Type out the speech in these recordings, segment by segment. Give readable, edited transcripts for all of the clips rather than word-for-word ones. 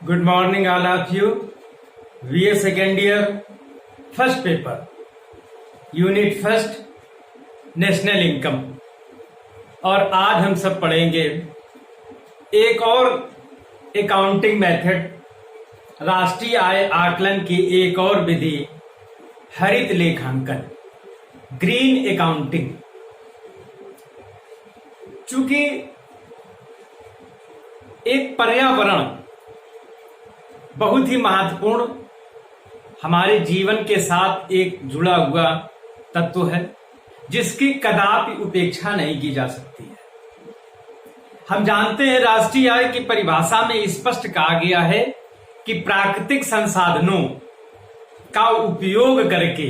Good morning all of you. BA second year first paper unit first national income. और आज हम सब पढ़ेंगे एक और अकाउंटिंग मेथड, राष्ट्रीय आय आकलन की एक और विधि, हरित लेखांकन, ग्रीन अकाउंटिंग। चूंकि एक पर्यावरण बहुत ही महत्वपूर्ण हमारे जीवन के साथ एक जुड़ा हुआ तत्व है जिसकी कदापि उपेक्षा नहीं की जा सकती है। हम जानते हैं राष्ट्रीय आय की परिभाषा में स्पष्ट कहा गया है कि प्राकृतिक संसाधनों का उपयोग करके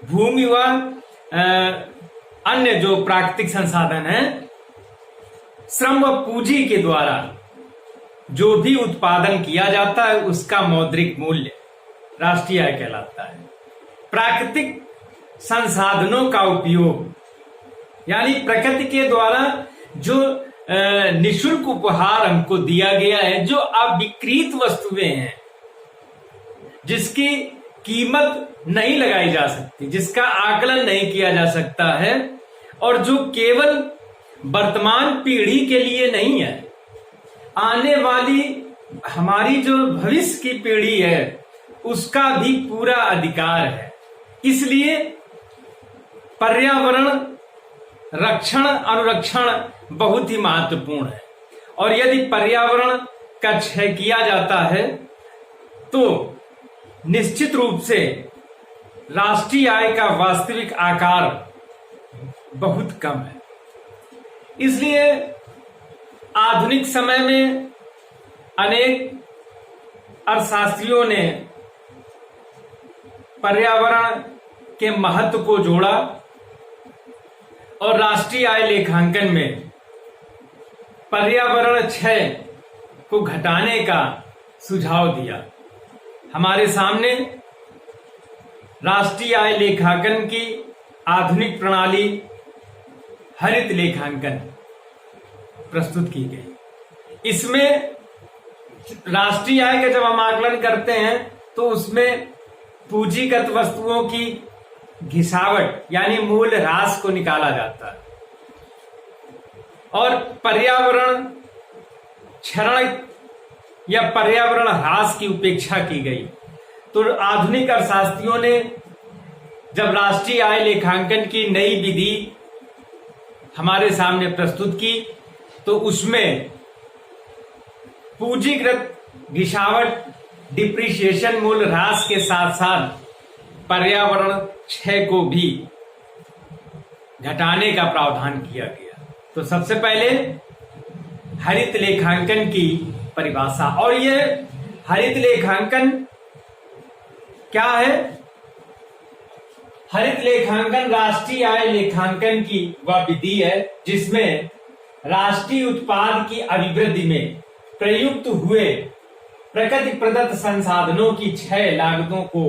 भूमि व अन्य जो प्राकृतिक संसाधन हैं, श्रम व पूंजी के द्वारा जो भी उत्पादन किया जाता है उसका मौद्रिक मूल्य राष्ट्रीय आय कहलाता है। प्राकृतिक संसाधनों का उपयोग यानी प्रकृति के द्वारा जो निःशुल्क उपहार हमको दिया गया है, जो अविकृत वस्तुएं हैं जिसकी कीमत नहीं लगाई जा सकती, जिसका आकलन नहीं किया जा सकता है और जो केवल वर्तमान पीढ़ी के लिए नहीं है, आने वाली हमारी जो भविष्य की पीढ़ी है उसका भी पूरा अधिकार है। इसलिए पर्यावरण रक्षण अनुरक्षण बहुत ही महत्वपूर्ण है और यदि पर्यावरण का क्षय किया जाता है तो निश्चित रूप से राष्ट्रीय आय का वास्तविक आकार बहुत कम है। इसलिए आधुनिक समय में अनेक अर्थशास्त्रियों ने पर्यावरण के महत्व को जोड़ा और राष्ट्रीय आय लेखांकन में पर्यावरण क्षय को घटाने का सुझाव दिया। हमारे सामने राष्ट्रीय आय लेखांकन की आधुनिक प्रणाली हरित लेखांकन प्रस्तुत की गई। इसमें राष्ट्रीय आय का जब हम आकलन करते हैं तो उसमें पूंजीगत वस्तुओं की घिसावट यानी मूल्य ह्रास को निकाला जाता है और पर्यावरण क्षरण या पर्यावरण ह्रास की उपेक्षा की गई। तो आधुनिक अर्थशास्त्रियों ने जब राष्ट्रीय आय लेखांकन की नई विधि हमारे सामने प्रस्तुत की तो उसमें पूंजीगत घिसावट, डिप्रिसिएशन, मूल्य ह्रास के साथ साथ पर्यावरण क्षय को भी घटाने का प्रावधान किया गया। तो सबसे पहले हरित लेखांकन की परिभाषा, और यह हरित लेखांकन क्या है? हरित लेखांकन राष्ट्रीय आय लेखांकन की वह विधि है जिसमें राष्ट्रीय उत्पाद की अभिवृद्धि में प्रयुक्त हुए प्रकृति प्रदत्त संसाधनों की क्षय लागतों को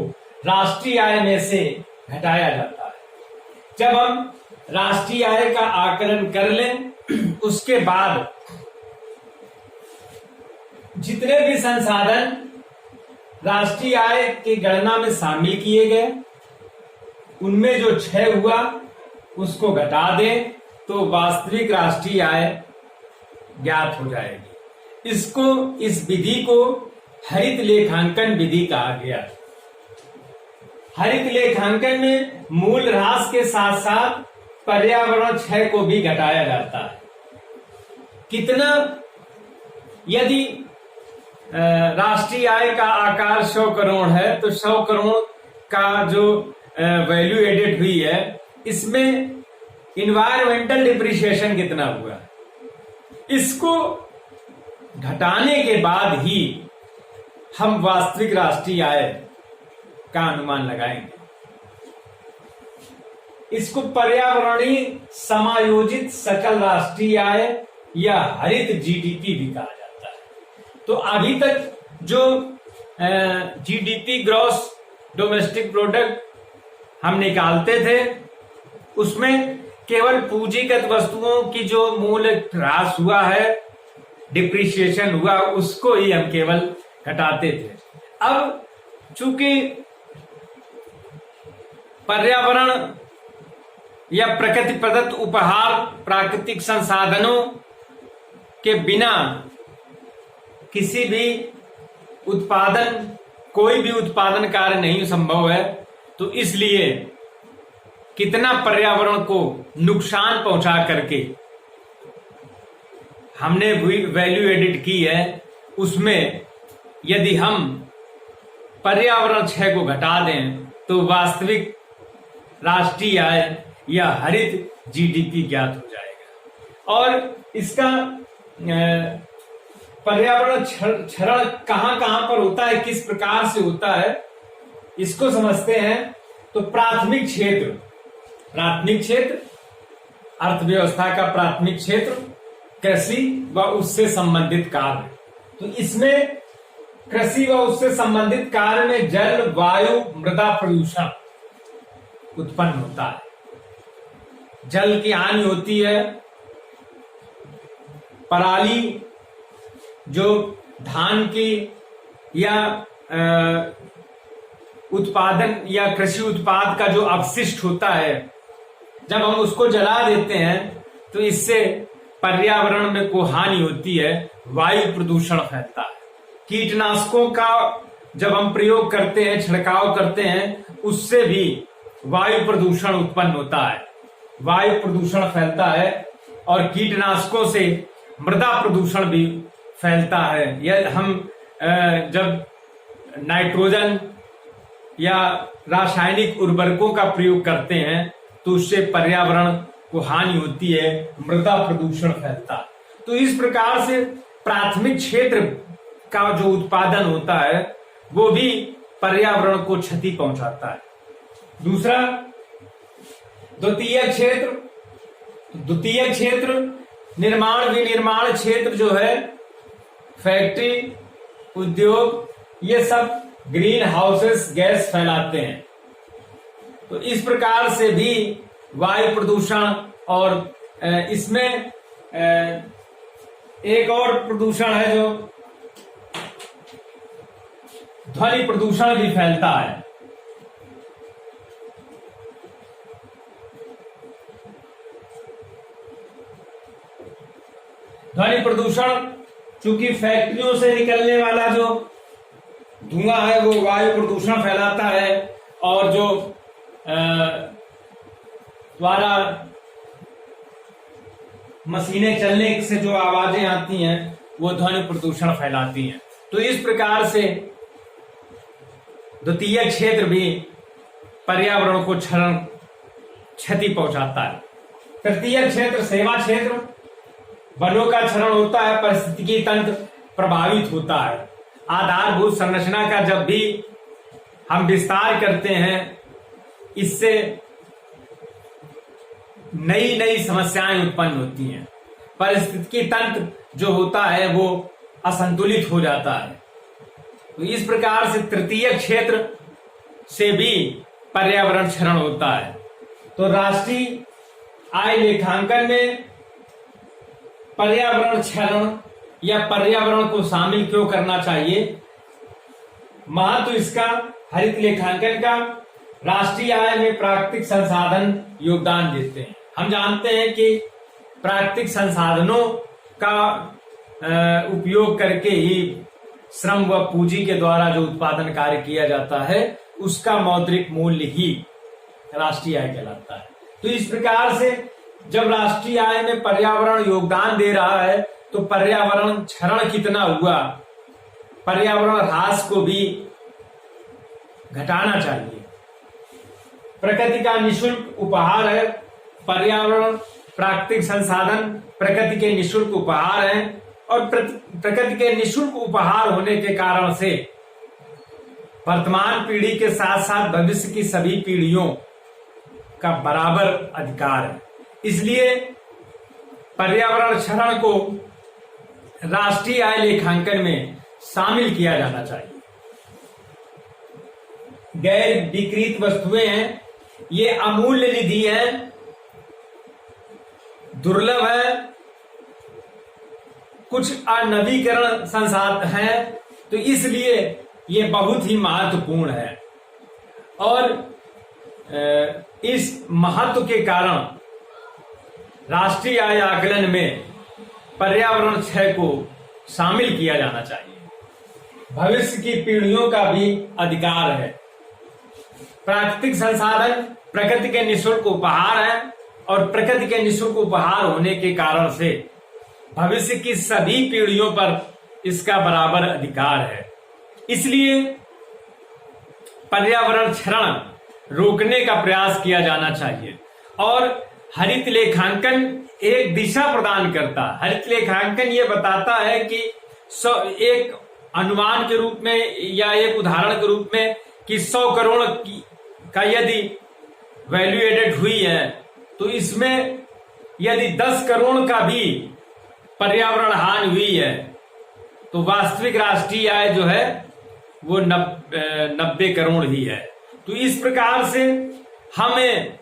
राष्ट्रीय आय में से घटाया जाता है। जब हम राष्ट्रीय आय का आकलन कर लें उसके बाद जितने भी संसाधन राष्ट्रीय आय की गणना में शामिल किए गए उनमें जो क्षय हुआ उसको घटा दें तो वास्तविक राष्ट्रीय आय ज्ञात हो जाएगी। इस विधि को हरित लेखांकन विधि कहा गया। हरित लेखांकन में मूल्य ह्रास के साथ साथ पर्यावरण क्षय को भी घटाया जाता है। कितना? यदि राष्ट्रीय आय का आकार 100 करोड़ है तो 100 करोड़ का जो वैल्यू एडेड हुई है इसमें इन्वायरमेंटल डिप्रिसिएशन कितना हुआ, इसको घटाने के बाद ही हम वास्तविक राष्ट्रीय आय का अनुमान लगाएंगे। इसको पर्यावरणीय समायोजित सकल राष्ट्रीय आय या हरित जीडीपी भी कहा जाता है। तो अभी तक जो जीडीपी ग्रॉस डोमेस्टिक प्रोडक्ट हम निकालते थे उसमें केवल पूंजीगत वस्तुओं की जो मूल्य ह्रास हुआ है डिप्रिसिएशन हुआ उसको ही हम केवल घटाते थे। अब चूंकि पर्यावरण या प्रकृति प्रदत्त उपहार प्राकृतिक संसाधनों के बिना किसी भी उत्पादन, कोई भी उत्पादन कार्य नहीं संभव है, तो इसलिए कितना पर्यावरण को नुकसान पहुंचा करके हमने वैल्यू एडिट की है, उसमें यदि हम पर्यावरण क्षय को घटा दें तो वास्तविक राष्ट्रीय आय या हरित जीडीपी ज्ञात हो जाएगा। और इसका पर्यावरण क्षरण कहां कहां पर होता है, किस प्रकार से होता है, इसको समझते हैं। तो प्राथमिक क्षेत्र अर्थव्यवस्था का प्राथमिक क्षेत्र, कृषि व उससे संबंधित कार्य। तो इसमें कृषि व उससे संबंधित कार्य में जल, वायु, मृदा प्रदूषण उत्पन्न होता है। जल की हानि होती है, पराली जो धान की या उत्पादन या कृषि उत्पाद का जो अपशिष्ट होता है, जब हम उसको जला देते हैं तो इससे पर्यावरण में को हानि होती है, वायु प्रदूषण फैलता है। कीटनाशकों का जब हम प्रयोग करते हैं, छिड़काव करते हैं, उससे भी वायु प्रदूषण उत्पन्न होता है, वायु प्रदूषण फैलता है। और कीटनाशकों से मृदा प्रदूषण भी फैलता है। यह हम जब नाइट्रोजन या रासायनिक उर्वरकों का प्रयोग करते हैं तो उससे पर्यावरण को हानि होती है, मृदा प्रदूषण फैलता है। तो इस प्रकार से प्राथमिक क्षेत्र का जो उत्पादन होता है वो भी पर्यावरण को क्षति पहुंचाता है। दूसरा, द्वितीय क्षेत्र निर्माण विनिर्माण क्षेत्र जो है, फैक्ट्री, उद्योग, ये सब ग्रीन हाउसेस गैस फैलाते हैं। तो इस प्रकार से भी वायु प्रदूषण और इसमें एक और प्रदूषण है जो ध्वनि प्रदूषण भी फैलता है। ध्वनि प्रदूषण चूंकि फैक्ट्रियों से निकलने वाला जो धुआं है वो वायु प्रदूषण फैलाता है, और जो द्वारा मशीनें चलने से जो आवाजें आती हैं वो ध्वनि प्रदूषण फैलाती हैं। तो इस प्रकार से द्वितीय क्षेत्र भी पर्यावरण को क्षति पहुंचाता है। तृतीय क्षेत्र सेवा क्षेत्र, वनों का क्षरण होता है, पारिस्थितिकी तंत्र प्रभावित होता है। आधारभूत संरचना का जब भी हम विस्तार करते हैं, इससे नई नई समस्याएं उत्पन्न होती हैं। पारिस्थितिकी तंत्र जो होता है वो असंतुलित हो जाता है। तो इस प्रकार से तृतीय क्षेत्र से भी पर्यावरण क्षरण होता है। तो राष्ट्रीय आय लेखांकन में पर्यावरण क्षरण या पर्यावरण को शामिल क्यों करना चाहिए? महत्व इसका हरित लेखांकन का, राष्ट्रीय आय में प्राकृतिक संसाधन योगदान देते हैं। हम जानते हैं कि प्राकृतिक संसाधनों का उपयोग करके ही श्रम व पूंजी के द्वारा जो उत्पादन कार्य किया जाता है उसका मौद्रिक मूल्य ही राष्ट्रीय आय कहलाता है। तो इस प्रकार से जब राष्ट्रीय आय में पर्यावरण योगदान दे रहा है तो पर्यावरण क्षरण कितना हुआ, पर्यावरण ह्रास को भी घटाना चाहिए। प्रकृति का निःशुल्क उपहार है पर्यावरण, प्राकृतिक संसाधन प्रकृति के निःशुल्क उपहार हैं, और प्रकृति के निःशुल्क उपहार होने के कारण से वर्तमान पीढ़ी के साथ साथ भविष्य की सभी पीढ़ियों का बराबर अधिकार है। इसलिए पर्यावरण क्षरण को राष्ट्रीय आय लेखांकन में शामिल किया जाना चाहिए। गैर विकृत वस्तुएं हैं, ये अमूल्य निधि है, दुर्लभ है, कुछ अनवीकरण संसाधन हैं, तो इसलिए ये बहुत ही महत्वपूर्ण है। और इस महत्व के कारण राष्ट्रीय आय आकलन में पर्यावरण क्षय को शामिल किया जाना चाहिए। भविष्य की पीढ़ियों का भी अधिकार है। प्राकृतिक संसाधन प्रकृति के निःशुल्क उपहार है और प्रकृति के निःशुल्क उपहार होने के कारण से भविष्य की सभी पीढ़ियों पर इसका बराबर अधिकार है। इसलिए पर्यावरण क्षरण रोकने का प्रयास किया जाना चाहिए और हरित लेखांकन एक दिशा प्रदान करता है। हरित लेखांकन ये बताता है कि एक अनुमान के रूप में या एक उदाहरण के रूप में कि 100 करोड़ का यदि वैल्यू एडेड हुई है, तो इसमें यदि 10 करोड़ का भी पर्यावरण हानि हुई है तो वास्तविक राष्ट्रीय आय जो है वो 90 करोड़ ही है। तो इस प्रकार से हमें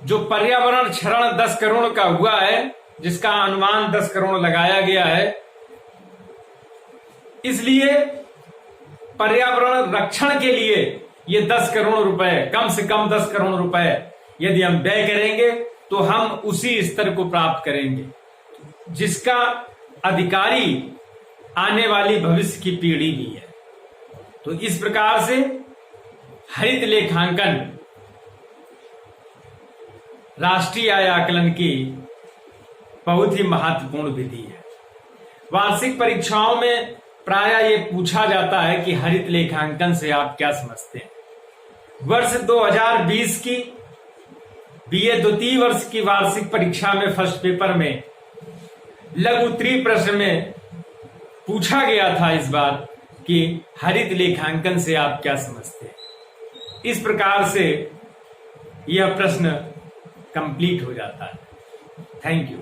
जो पर्यावरण क्षरण 10 करोड़ का हुआ है, जिसका अनुमान 10 करोड़ लगाया गया है, इसलिए पर्यावरण रक्षण के लिए ये 10 करोड़ रुपए, कम से कम 10 करोड़ रुपए यदि हम व्यय करेंगे तो हम उसी स्तर को प्राप्त करेंगे जिसका अधिकारी आने वाली भविष्य की पीढ़ी भी है। तो इस प्रकार से हरित लेखांकन राष्ट्रीय आय आकलन की बहुत ही महत्वपूर्ण विधि है। वार्षिक परीक्षाओं में प्रायः ये पूछा जाता है कि हरित लेखांकन से आप क्या समझते हैं। वर्ष 2020 की बीए द्वितीय वर्ष की वार्षिक परीक्षा में फर्स्ट पेपर में लघु उत्तरीय प्रश्न में पूछा गया था इस बार कि हरित लेखांकन से आप क्या समझते हैं। इस प्रकार से यह प्रश्न कंप्लीट हो जाता है। Thank you.